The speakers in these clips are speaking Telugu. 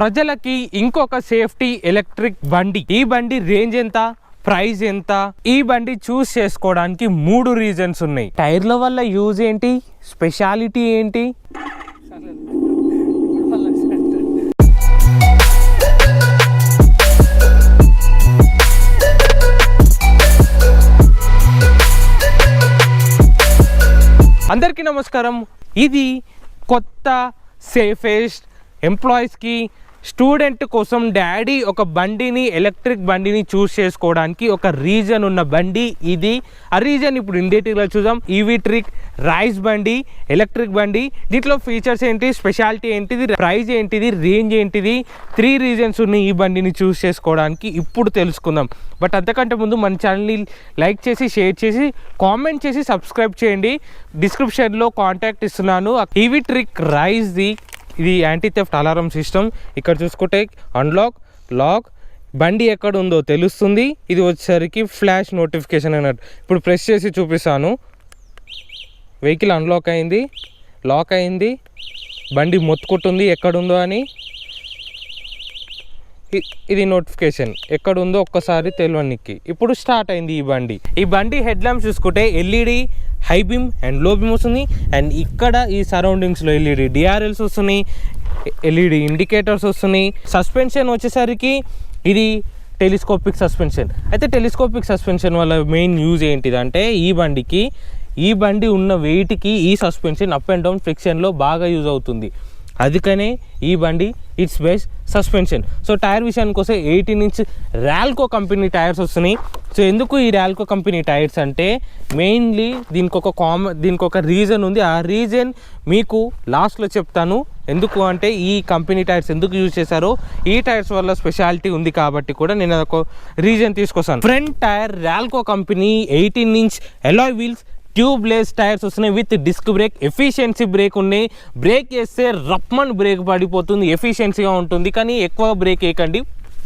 ప్రజలకి ఇంకొక సేఫ్టీ ఎలక్ట్రిక్ బండి. ఈ బండి రేంజ్ ఎంత, ప్రైస్ ఎంత, ఈ బండి చూస్ చేసుకోవడానికి 3 రీజన్స్ ఉన్నాయి. టైర్ల వల్ల యూజ్ ఏంటి, స్పెషాలిటీ ఏంటి, అందరికీ నమస్కారం. ఇది కొత్త సేఫెస్ట్ ఎంప్లాయీస్కి, స్టూడెంట్ కోసం డాడీ ఒక బండిని, ఎలక్ట్రిక్ బండిని చూస్ చేసుకోవడానికి ఒక రీజన్ ఉన్న బండి ఇది. ఆ రీజన్ ఇప్పుడు ఇన్ డీటెయిల్గా చూద్దాం. ఈవీ ట్రిక్ రైస్ బండి, ఎలక్ట్రిక్ బండి. దీంట్లో ఫీచర్స్ ఏంటి, స్పెషాలిటీ ఏంటిది, ప్రైస్ ఏంటిది, రేంజ్ ఏంటిది, 3 రీజన్స్ ఉన్నాయి ఈ బండిని చూస్ చేసుకోవడానికి. ఇప్పుడు తెలుసుకుందాం. బట్ అంతకంటే ముందు మన ఛానల్ని లైక్ చేసి, షేర్ చేసి, కామెంట్ చేసి, సబ్స్క్రైబ్ చేయండి. డిస్క్రిప్షన్లో కాంటాక్ట్ ఇస్తున్నాను. ఈవీ ట్రిక్ రైస్ది ఇది యాంటీ థెఫ్ట్ అలారం సిస్టమ్. ఇక్కడ చూసుకుంటే అన్లాక్, లాక్, బండి ఎక్కడ ఉందో తెలుస్తుంది. ఇది వచ్చేసరికి ఫ్లాష్ నోటిఫికేషన్ అన్నట్టు. ఇప్పుడు ప్రెస్ చేసి చూపిస్తాను. వెహికల్ అన్లాక్ అయింది, లాక్ అయింది, బండి మొత్తుకుంటుంది ఎక్కడుందో అని. ఇది నోటిఫికేషన్ ఎక్కడుందో ఒక్కసారి తెలియనికి. ఇప్పుడు స్టార్ట్ అయింది ఈ బండి హెడ్ ల్యాంప్స్ చూసుకుంటే LED high beam and low beam వస్తుంది. అండ్ ఇక్కడ ఈ సరౌండింగ్స్లో ఎల్ఈడి డిఆర్ఎల్స్ వస్తున్నాయి, ఎల్ఈడి ఇండికేటర్స్ వస్తున్నాయి. సస్పెన్షన్ వచ్చేసరికి ఇది టెలిస్కోపిక్ సస్పెన్షన్. అయితే టెలిస్కోపిక్ సస్పెన్షన్ వల్ల మెయిన్ యూజ్ ఏంటిదంటే ఈ బండి ఉన్న వెయిట్కి ఈ సస్పెన్షన్ అప్ అండ్ డౌన్ ఫ్రిక్షన్లో బాగా యూజ్ అవుతుంది. అందుకనే ఈ బండి it's best suspension. So tyre విషయానికి వస్తే 18 ఇంచ్ ర్యాల్కో కంపెనీ టైర్స్ వస్తున్నాయి. సో ఎందుకు ఈ ర్యాల్కో కంపెనీ టైర్స్ అంటే మెయిన్లీ దీనికి ఒక రీజన్ ఉంది. ఆ రీజన్ మీకు లాస్ట్లో చెప్తాను. ఎందుకు అంటే ఈ కంపెనీ టైర్స్ ఎందుకు యూజ్ చేశారో, ఈ టైర్స్ వల్ల స్పెషాలిటీ ఉంది కాబట్టి కూడా నేను అదొక రీజన్ తీసుకొస్తాను. Front tyre Ralco company 18 inch alloy wheels, tubeless tyres వస్తున్నాయి with disc brake, efficiency brake ఉన్నాయి. బ్రేక్ వేస్తే రప్మన్ బ్రేక్ పడిపోతుంది, ఎఫిషియన్సీగా ఉంటుంది. కానీ ఎక్కువ బ్రేక్ వేయకండి,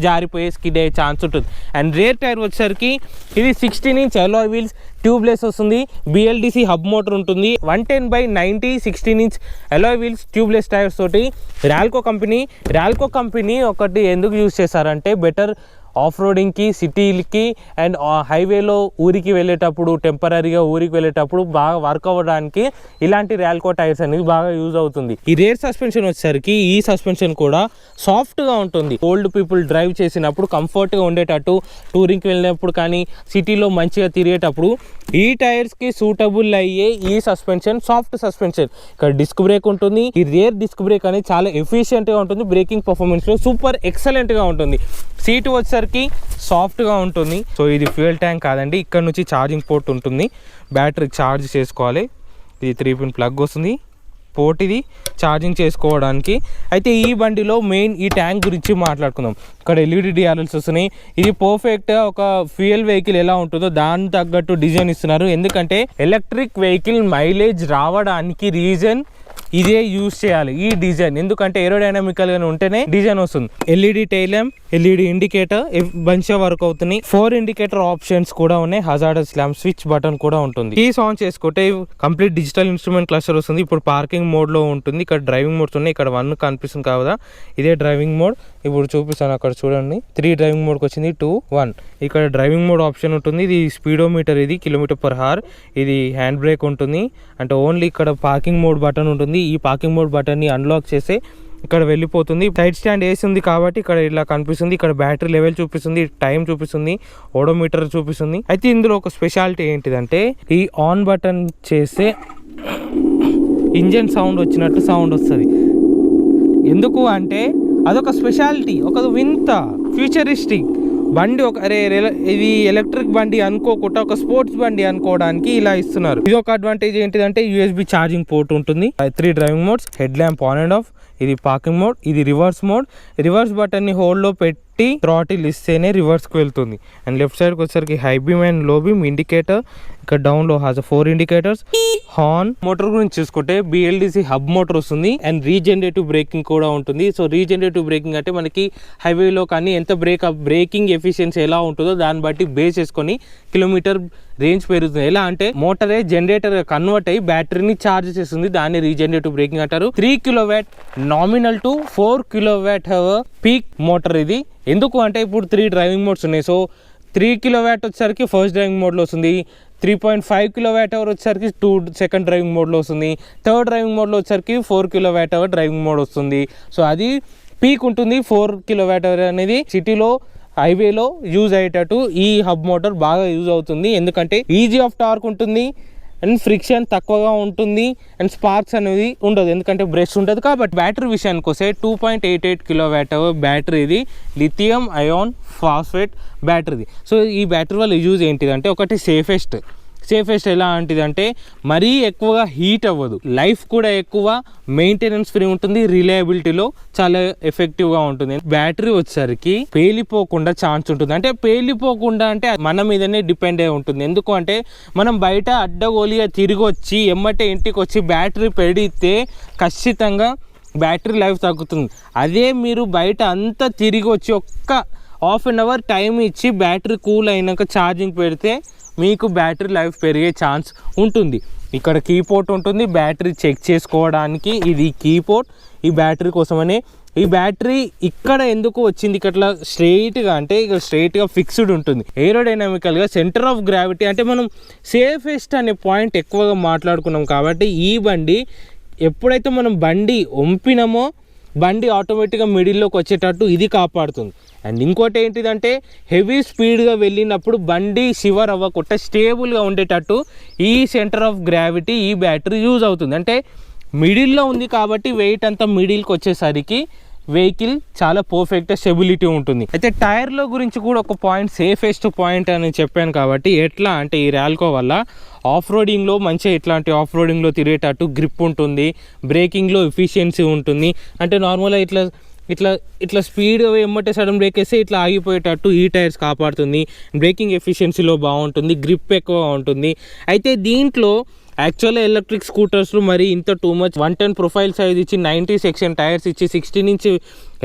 జారిపోయే స్కిడ్ అయ్యే ఛాన్స్ ఉంటుంది. అండ్ రేర్ టైర్ వచ్చేసరికి ఇది 16 ఇంచ్ అలాయ్ వీల్స్, ట్యూబ్లెస్ వస్తుంది, బిఎల్డిసి హబ్ మోటార్ ఉంటుంది. 110/90 16 inch alloy wheels, tubeless tyres తోటి ర్యాల్కో కంపెనీ ఒకటి ఎందుకు యూజ్ చేశారంటే బెటర్ ఆఫ్ రోడింగ్కి, సిటీలకి అండ్ హైవేలో ఊరికి వెళ్ళేటప్పుడు, టెంపరీగా ఊరికి వెళ్ళేటప్పుడు బాగా వర్క్ అవ్వడానికి ఇలాంటి ర్యాల్కో టైర్స్ అనేది బాగా యూజ్ అవుతుంది. ఈ రేర్ సస్పెన్షన్ వచ్చేసరికి ఈ సస్పెన్షన్ కూడా సాఫ్ట్గా ఉంటుంది. ఓల్డ్ పీపుల్ డ్రైవ్ చేసినప్పుడు కంఫర్ట్గా ఉండేటట్టు, టూరింగ్కి వెళ్ళినప్పుడు కానీ సిటీలో మంచిగా తిరిగేటప్పుడు ఈ టైర్స్కి సూటబుల్ అయ్యే ఈ సస్పెన్షన్ సాఫ్ట్ సస్పెన్షన్. ఇక్కడ డిస్క్ బ్రేక్ ఉంటుంది. ఈ రేర్ డిస్క్ బ్రేక్ అనేది చాలా ఎఫిషియెంట్గా ఉంటుంది. బ్రేకింగ్ పర్ఫార్మెన్స్లో సూపర్ ఎక్సలెంట్గా ఉంటుంది. సీటు వచ్చేసరికి సాఫ్ట్గా ఉంటుంది. సో ఇది ఫ్యూయల్ ట్యాంక్ కాదండి, ఇక్కడ నుంచి ఛార్జింగ్ పోర్ట్ ఉంటుంది. బ్యాటరీ ఛార్జ్ చేసుకోవాలి. ఇది 3 పిన్ ప్లగ్ వస్తుంది, పోర్ట్ ఇది ఛార్జింగ్ చేసుకోవడానికి. అయితే ఈ బండిలో మెయిన్ ఈ ట్యాంక్ గురించి మాట్లాడుకుందాం. ఇక్కడ ఎల్ఈడి డిఆర్ఎల్స్ వస్తున్నాయి. ఇది పర్ఫెక్ట్గా ఒక ఫ్యూయల్ వెహికల్ ఎలా ఉంటుందో దాని తగ్గట్టు డిజైన్ ఇస్తున్నారు. ఎందుకంటే ఎలక్ట్రిక్ వెహికల్ మైలేజ్ రావడానికి రీజన్ ఇదే యూజ్ చేయాలి, ఈ డిజైన్. ఎందుకంటే ఏరోడైనమికల్ గా ఉంటేనే డిజైన్ వస్తుంది. LED tail lamp, LED indicator మంచిగా వర్క్ అవుతున్నాయి. 4 ఇండికేటర్ ఆప్షన్స్ కూడా ఉన్నాయి. హజార్డస్ ల్యాంప్, స్విచ్ బటన్ కూడా ఉంటుంది. కీస్ ఆన్ చేసుకుంటే కంప్లీట్ డిజిటల్ ఇన్స్ట్రుమెంట్ క్లస్టర్ వస్తుంది. ఇప్పుడు పార్కింగ్ మోడ్ లో ఉంటుంది. ఇక్కడ డ్రైవింగ్ మోడ్స్ ఉన్నాయి. ఇక్కడ 1 కనిపిస్తుంది కదా, ఇదే డ్రైవింగ్ మోడ్. ఇప్పుడు చూపిస్తాను, అక్కడ చూడండి. 3 డ్రైవింగ్ మోడ్కి వచ్చింది, 2, 1. ఇక్కడ డ్రైవింగ్ మోడ్ ఆప్షన్ ఉంటుంది. ఇది స్పీడోమీటర్, ఇది km/h. ఇది హ్యాండ్ బ్రేక్ ఉంటుంది. అంటే ఓన్లీ ఇక్కడ పార్కింగ్ మోడ్ బటన్ ఉంటుంది. ఈ పార్కింగ్ మోడ్ బటన్ని అన్లాక్ చేస్తే ఇక్కడ వెళ్ళిపోతుంది. సైడ్ స్టాండ్ వేసి ఉంది కాబట్టి ఇక్కడ ఇలా కనిపిస్తుంది. ఇక్కడ బ్యాటరీ లెవెల్ చూపిస్తుంది, టైం చూపిస్తుంది, ఓడోమీటర్ చూపిస్తుంది. అయితే ఇందులో ఒక స్పెషాలిటీ ఏంటిదంటే ఈ ఆన్ బటన్ చేస్తే ఇంజన్ సౌండ్ వచ్చినట్టు సౌండ్ వస్తుంది. ఎందుకు అంటే అదొక స్పెషాలిటీ, ఒక వింత ఫ్యూచరిస్టిక్ బండి. ఇది ఎలక్ట్రిక్ బండి అనుకోకుండా ఒక స్పోర్ట్స్ బండి అనుకోవడానికి ఇలా ఇస్తున్నారు. ఇది ఒక అడ్వాంటేజ్ ఏంటిదంటే USB ఛార్జింగ్ పోర్ట్ ఉంటుంది. 3 driving modes, head lamp on and of, ఇది పార్కింగ్ మోడ్, ఇది రివర్స్ మోడ్. రివర్స్ బటన్ ని హోల్డ్ లో పెట్టి థ్రాటిల్ ఇస్తేనే రివర్స్ కు వెళ్తుంది. అండ్ లెఫ్ట్ సైడ్ కి వచ్చేసరికి high beam and low beam indicator. ఇక్కడ డౌన్ లో హాజ్ 4 ఇండికేటర్స్. హార్న్. మోటార్ గురించి చూసుకుంటే BLDC హబ్ మోటార్ వస్తుంది అండ్ రీజనరేటివ్ బ్రేకింగ్ కూడా ఉంటుంది. సో రీజనరేటివ్ బ్రేకింగ్ అంటే మనకి హైవేలో కానీ ఎంత బ్రేకింగ్ ఎఫిషియన్సీ ఎలా ఉంటుందో దాన్ని బట్టి బేస్ చేసుకొని కిలోమీటర్ రేంజ్ పెరుగుతుంది. ఎలా అంటే మోటరే జనరేటర్ కన్వర్ట్ అయ్యి బ్యాటరీని ఛార్జ్ చేస్తుంది, దాన్ని రీజనరేటివ్ బ్రేకింగ్ అంటారు. 3 kW nominal to 4 kWh peak motor ఇది. ఎందుకు అంటే ఇప్పుడు 3 డ్రైవింగ్ మోడ్స్ ఉన్నాయి. సో 3 kW వచ్చేసరికి ఫస్ట్ డ్రైవింగ్ మోడ్లో వస్తుంది, 3.5 kWh వచ్చేసరికి సెకండ్ డ్రైవింగ్ మోడ్లో వస్తుంది, థర్డ్ డ్రైవింగ్ మోడ్లో వచ్చేసరికి 4 kWh డ్రైవింగ్ మోడ్ వస్తుంది. సో అది పీక్ ఉంటుంది. 4 kWh అనేది సిటీలో హైవేలో యూజ్ అయ్యేటట్టు ఈ హబ్ మోటార్ బాగా యూజ్ అవుతుంది. ఎందుకంటే ఈజీ ఆఫ్ టార్క్ ఉంటుంది అండ్ ఫ్రిక్షన్ తక్కువగా ఉంటుంది అండ్ స్పార్క్స్ అనేది ఉండదు, ఎందుకంటే బ్రష్ ఉంటుంది కాబట్టి. బ్యాటరీ విషయానికి వస్తే 2.88 kWh బ్యాటరీ, ఇది లిథియం అయాన్ ఫాస్ఫేట్ బ్యాటరీది. సో ఈ బ్యాటరీ వల్ల యూజ్ ఏంటిదంటే, ఒకటి సేఫెస్ట్ ఎలా అంటే మరీ ఎక్కువగా హీట్ అవ్వదు, లైఫ్ కూడా ఎక్కువ, మెయింటెనెన్స్ ఫ్రీ ఉంటుంది, రిలయబిలిటీలో చాలా ఎఫెక్టివ్గా ఉంటుంది. బ్యాటరీ వచ్చేసరికి పేలిపోకుండా ఛాన్స్ ఉంటుంది. అంటే పేలిపోకుండా అంటే మన మీదనే డిపెండ్ అయి ఉంటుంది. ఎందుకు అంటే మనం బయట అడ్డగోలిగా తిరిగి వచ్చి ఎమ్మటే ఇంటికి వచ్చి బ్యాటరీ పెడితే ఖచ్చితంగా బ్యాటరీ లైఫ్ తగ్గుతుంది. అదే మీరు బయట అంతా తిరిగి వచ్చి ఒక్క హాఫ్ అన్ అవర్ టైం ఇచ్చి బ్యాటరీ కూల్ అయినాక ఛార్జింగ్ పెడితే మీకు బ్యాటరీ లైఫ్ పెరిగే ఛాన్స్ ఉంటుంది. ఇక్కడ కీపోర్ట్ ఉంటుంది బ్యాటరీ చెక్ చేసుకోవడానికి, ఇది కీపోర్ట్ ఈ బ్యాటరీ కోసమనే. ఈ బ్యాటరీ ఇక్కడ ఎందుకు వచ్చింది ఇక్కడ స్ట్రైట్గా అంటే ఇక్కడ స్ట్రైట్గా ఫిక్స్డ్ ఉంటుంది. ఏరోడైనామికల్గా సెంటర్ ఆఫ్ గ్రావిటీ అంటే మనం సేఫెస్ట్ అనే పాయింట్ ఎక్కువగా మాట్లాడుకున్నాం కాబట్టి ఈ బండి ఎప్పుడైతే మనం బండి వంపినామో బండి ఆటోమేటిక్గా మిడిల్లోకి వచ్చేటట్టు ఇది కాపాడుతుంది. అండ్ ఇంకోటి ఏంటిదంటే హెవీ స్పీడ్గా వెళ్ళినప్పుడు బండి షివర్ అవ్వకుండా స్టేబుల్గా ఉండేటట్టు ఈ సెంటర్ ఆఫ్ గ్రావిటీ ఈ బ్యాటరీ యూజ్ అవుతుంది. అంటే మిడిల్లో ఉంది కాబట్టి వెయిట్ అంతా మిడిల్కి వచ్చేసరికి వెహికల్ చాలా పర్ఫెక్ట్ స్టెబిలిటీ ఉంటుంది. అయితే టైర్లో గురించి కూడా ఒక పాయింట్, సేఫెస్ట్ పాయింట్ అని చెప్పాను కాబట్టి ఎట్లా అంటే ఈ ర్యాల్కో వల్ల ఆఫ్ రోడింగ్లో మంచిగా ఇట్లాంటి ఆఫ్ రోడింగ్లో తిరిగేటట్టు గ్రిప్ ఉంటుంది, బ్రేకింగ్లో ఎఫిషియన్సీ ఉంటుంది. అంటే నార్మల్గా ఇట్లా స్పీడ్ ఎమ్మటే సడన్ బ్రేక్ వేస్తే ఇట్లా ఆగిపోయేటట్టు ఈ టైర్స్ కాపాడుతుంది. బ్రేకింగ్ ఎఫిషియన్సీలో బాగుంటుంది, గ్రిప్ ఎక్కువ ఉంటుంది. అయితే దీంట్లో యాక్చువల్గా ఎలక్ట్రిక్ స్కూటర్స్లో మరి ఇంత టూ మచ్ 110 ప్రొఫైల్ సైజ్ ఇచ్చి 90 సెక్షన్ టైర్స్ ఇచ్చి 16 inch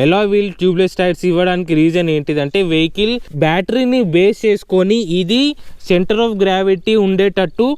alloy wheel tubeless tyres ఇవ్వడానికి రీజన్ ఏంటిదంటే వెహికల్ బ్యాటరీని బేస్ చేసుకొని ఇది సెంటర్ ఆఫ్ గ్రావిటీ ఉండేటట్టు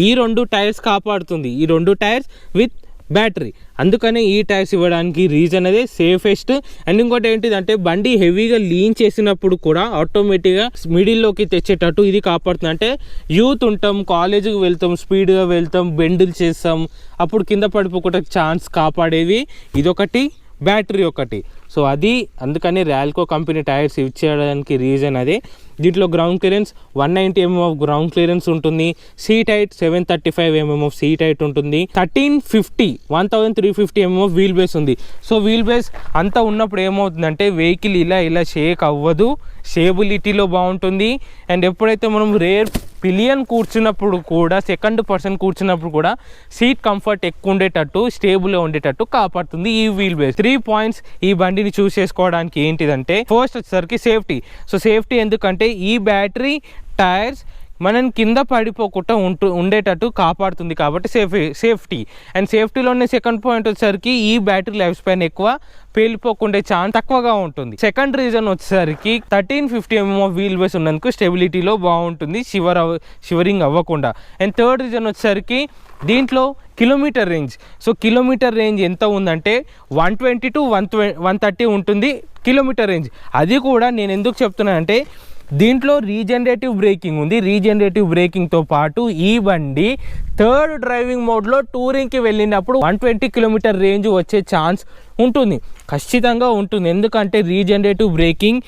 ఈ 2 టైర్స్ కాపాడుతుంది, ఈ 2 టైర్స్ విత్ బ్యాటరీ. అందుకనే ఈ టైర్స్ ఇవ్వడానికి రీజన్ అదే సేఫెస్ట్. అండ్ ఇంకోటి ఏంటిదంటే బండి హెవీగా లీన్ చేసినప్పుడు కూడా ఆటోమేటిక్గా మిడిల్లోకి తెచ్చేటట్టు ఇది కాపాడుతుంది. అంటే యూత్ ఉంటాం, కాలేజీకి వెళ్తాం, స్పీడ్గా వెళ్తాం, బెండులు చేస్తాం, అప్పుడు కింద పడిపోకుండా ఛాన్స్ కాపాడేది ఇదొకటి, బ్యాటరీ ఒకటి. సో అది అందుకని ర్యాల్కో కంపెనీ టైర్స్ యూజ్ చేయడానికి రీజన్ అదే. దీంట్లో ground clearance 190 mm of ground clearance ఉంటుంది, seat height 735 mm of seat height ఉంటుంది, 1350 mm ఆఫ్ వీల్ బేస్ ఉంది. సో వీల్ బేస్ అంతా ఉన్నప్పుడు ఏమవుతుందంటే వెహికల్ ఇలా షేక్ అవ్వదు, స్టేబిలిటీలో బాగుంటుంది. అండ్ ఎప్పుడైతే మనం రేర్ పిలియన్ కూర్చున్నప్పుడు కూడా, సెకండ్ పర్సన్ కూర్చున్నప్పుడు కూడా సీట్ కంఫర్ట్ ఎక్కువ ఉండేటట్టు, స్టేబుల్గా ఉండేటట్టు కాపాడుతుంది ఈ వీల్ బేస్. 3 పాయింట్స్ ఈ బండిని చూస్ చేసుకోవడానికి ఏంటిదంటే, ఫస్ట్ వచ్చేసరికి సేఫ్టీ. సో సేఫ్టీ ఎందుకంటే ఈ బ్యాటరీ టైర్స్ మనం కింద పడిపోకుండా ఉండేటట్టు కాపాడుతుంది కాబట్టి సేఫ్టీ. అండ్ సేఫ్టీలోనే సెకండ్ పాయింట్ వచ్చేసరికి ఈ బ్యాటరీ లైఫ్ స్పాన్ ఎక్కువ, పేలిపోకుండా ఛాన్స్ తక్కువగా ఉంటుంది. సెకండ్ రీజన్ వచ్చేసరికి 1350 mm ఆఫ్ వీల్ బేస్ ఉన్నందుకు స్టెబిలిటీలో బాగుంటుంది, షివరింగ్ అవ్వకుండా. అండ్ థర్డ్ రీజన్ వచ్చేసరికి దీంట్లో kilometre range. So kilometre range ఎంత ఉందంటే 120 to 130 ఉంటుంది కిలోమీటర్ రేంజ్. అది కూడా నేను ఎందుకు చెప్తున్నానంటే దీంట్లో రీజనరేటివ్ బ్రేకింగ్ ఉంది. రీజనరేటివ్ బ్రేకింగ్తో పాటు ఈ బండి థర్డ్ డ్రైవింగ్ మోడ్లో టూరింగ్కి వెళ్ళినప్పుడు 120 km రేంజ్ వచ్చే ఛాన్స్ ఉంటుంది, ఖచ్చితంగా ఉంటుంది. ఎందుకంటే రీజనరేటివ్ బ్రేకింగ్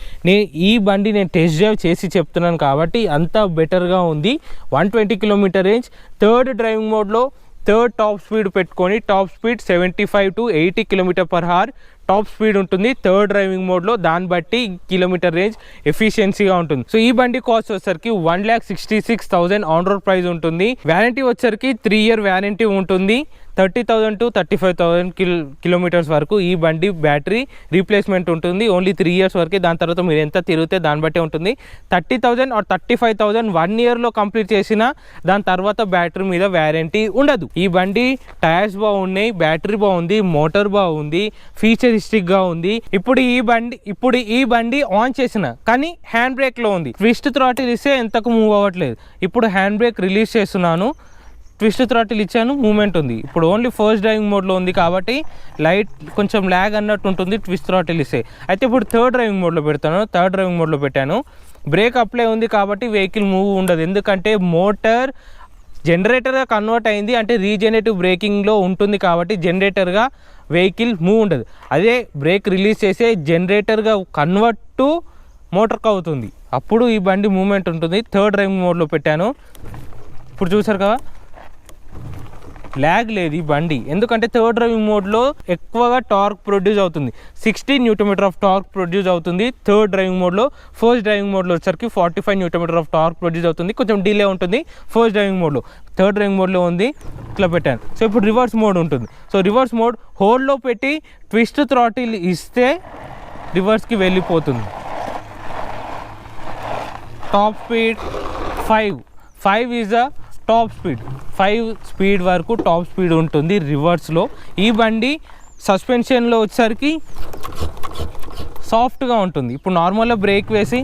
ఈ బండి నేను టెస్ట్ డ్రైవ్ చేసి చెప్తున్నాను కాబట్టి అంత బెటర్గా ఉంది. 120 km రేంజ్ థర్డ్ డ్రైవింగ్ మోడ్లో థర్డ్ టాప్ స్పీడ్ పెట్టుకొని, top speed 75 to 80 km/h top speed ఉంటుంది థర్డ్ డ్రైవింగ్ మోడ్లో. దాన్ని బట్టి కిలోమీటర్ రేంజ్ ఎఫిషియన్సీగా ఉంటుంది. సో ఈ బండి కాస్ట్ వచ్చేసరికి 1,66,000 ఆన్ రోడ్ ప్రైస్ ఉంటుంది. వ్యారంటీ వచ్చేసరికి 3 year వ్యారంటీ ఉంటుంది. 30,000 to 35,000 కిలోమీటర్స్ వరకు ఈ బండి బ్యాటరీ రీప్లేస్మెంట్ ఉంటుంది. ఓన్లీ 3 years వరకే. దాని తర్వాత మీరు ఎంత తిరిగితే దాన్ని బట్టి ఉంటుంది. 30,000 or 35,000 1 yearలో కంప్లీట్ చేసిన దాని తర్వాత బ్యాటరీ మీద వ్యారంటీ ఉండదు. ఈ బండి టైర్స్ బాగున్నాయి, బ్యాటరీ బాగుంది, మోటార్ బాగుంది, ఫీచరిస్టిక్గా ఉంది. ఇప్పుడు ఈ బండి ఆన్ చేసిన కానీ హ్యాండ్ బ్రేక్లో ఉంది. ట్విస్ట్ థ్రాటిల్ ఇస్తే ఎంతకు మూవ్ అవ్వట్లేదు. ఇప్పుడు హ్యాండ్ బ్రేక్ రిలీజ్ చేస్తున్నాను, ట్విస్ట్ థ్రాటిల్ ఇచ్చాను, మూమెంట్ ఉంది. ఇప్పుడు ఓన్లీ ఫస్ట్ డ్రైవింగ్ మోడ్లో ఉంది కాబట్టి లైట్ కొంచెం ల్యాగ్ అన్నట్టు ఉంటుంది ట్విస్ట్ థ్రాటిల్ ఇస్తే. అయితే ఇప్పుడు థర్డ్ డ్రైవింగ్ మోడ్లో పెడతాను. థర్డ్ డ్రైవింగ్ మోడ్లో పెట్టాను. బ్రేక్ అప్లై ఉంది కాబట్టి వెహికల్ మూవ్ ఉండదు. ఎందుకంటే మోటార్ జనరేటర్గా కన్వర్ట్ అయింది, అంటే రీజనరేటివ్ బ్రేకింగ్లో ఉంటుంది కాబట్టి జనరేటర్గా వెహికల్ మూవ్ ఉండదు. అదే బ్రేక్ రిలీజ్ చేసే జనరేటర్గా కన్వర్ట్ టు మోటార్కి అవుతుంది, అప్పుడు ఈ బండి మూమెంట్ ఉంటుంది. థర్డ్ డ్రైవింగ్ మోడ్లో పెట్టాను. ఇప్పుడు చూసారు కదా ల్యాగ్ లేదు ఈ బండి, ఎందుకంటే థర్డ్ డ్రైవింగ్ మోడ్లో ఎక్కువగా టార్క్ ప్రొడ్యూస్ అవుతుంది. 60 Nm ఆఫ్ టార్క్ ప్రొడ్యూస్ అవుతుంది థర్డ్ డ్రైవింగ్ మోడ్లో. ఫస్ట్ డ్రైవింగ్ మోడ్లో వచ్చరికి 45 Nm ఆఫ్ టార్క్ ప్రొడ్యూస్ అవుతుంది. కొంచెం డిలే ఉంటుంది ఫస్ట్ డ్రైవింగ్ మోడ్లో. థర్డ్ డ్రైవింగ్ మోడ్లో ఉంది, ఇట్లా పెట్టాను. సో ఇప్పుడు రివర్స్ మోడ్ ఉంటుంది. సో రివర్స్ మోడ్ హోల్డ్లో పెట్టి ట్విస్ట్ థ్రాటిల్ ఇస్తే రివర్స్కి వెళ్ళిపోతుంది. Top speed 5 is the top speed. 5 speed వరకు టాప్ స్పీడ్ ఉంటుంది రివర్స్లో. ఈ బండి సస్పెన్షన్లో వచ్చేసరికి సాఫ్ట్గా ఉంటుంది. ఇప్పుడు నార్మల్గా బ్రేక్ వేసి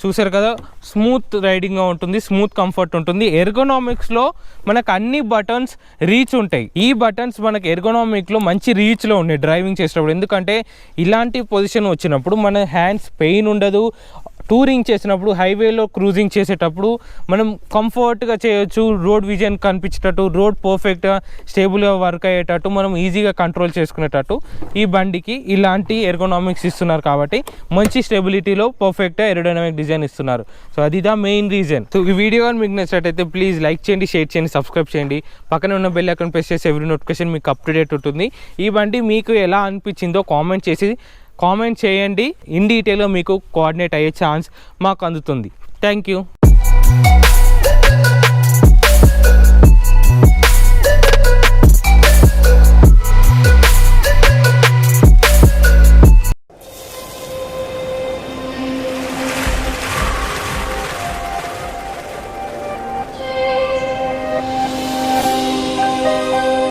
చూసారు కదా స్మూత్ రైడింగ్గా ఉంటుంది, స్మూత్ కంఫర్ట్ ఉంటుంది. ఎర్గోనామిక్స్లో మనకు అన్ని బటన్స్ రీచ్ ఉంటాయి. ఈ బటన్స్ మనకు ఎర్గోనామిక్లో మంచి రీచ్లో ఉన్నాయి డ్రైవింగ్ చేసేటప్పుడు. ఎందుకంటే ఇలాంటి పొజిషన్ వచ్చినప్పుడు మన హ్యాండ్స్ పెయిన్ ఉండదు. టూరింగ్ చేసినప్పుడు హైవేలో క్రూజింగ్ చేసేటప్పుడు మనం కంఫర్ట్గా చేయొచ్చు. రోడ్ విజన్ కనిపించేటట్టు, రోడ్ పర్ఫెక్ట్గా స్టేబుల్గా వర్క్ అయ్యేటట్టు, మనం ఈజీగా కంట్రోల్ చేసుకునేటట్టు ఈ బండికి ఇలాంటి ఎర్గోనామిక్స్ ఇస్తున్నారు కాబట్టి మంచి స్టెబిలిటీలో పర్ఫెక్ట్గా ఏరోడైనమిక్ డిజైన్ ఇస్తున్నారు. సో అది ద మెయిన్ రీజన్. సో ఈ వీడియో కానీ మీకు నచ్చినట్టయితే ప్లీజ్ లైక్ చేయండి, షేర్ చేయండి, సబ్స్క్రైబ్ చేయండి. పక్కన ఉన్న బెల్ ఐకాన్ ప్రెస్ చేసి ఎవ్రీ నోటిఫికేషన్ మీకు అప్ టు డేట్ ఉంటుంది. ఈ బండి మీకు ఎలా అనిపించిందో కామెంట్ చేయండి. ఇన్ డీటెయిల్గా మీకు కోఆర్డినేట్ అయ్యే ఛాన్స్ మాకు అందుతుంది. Thank you.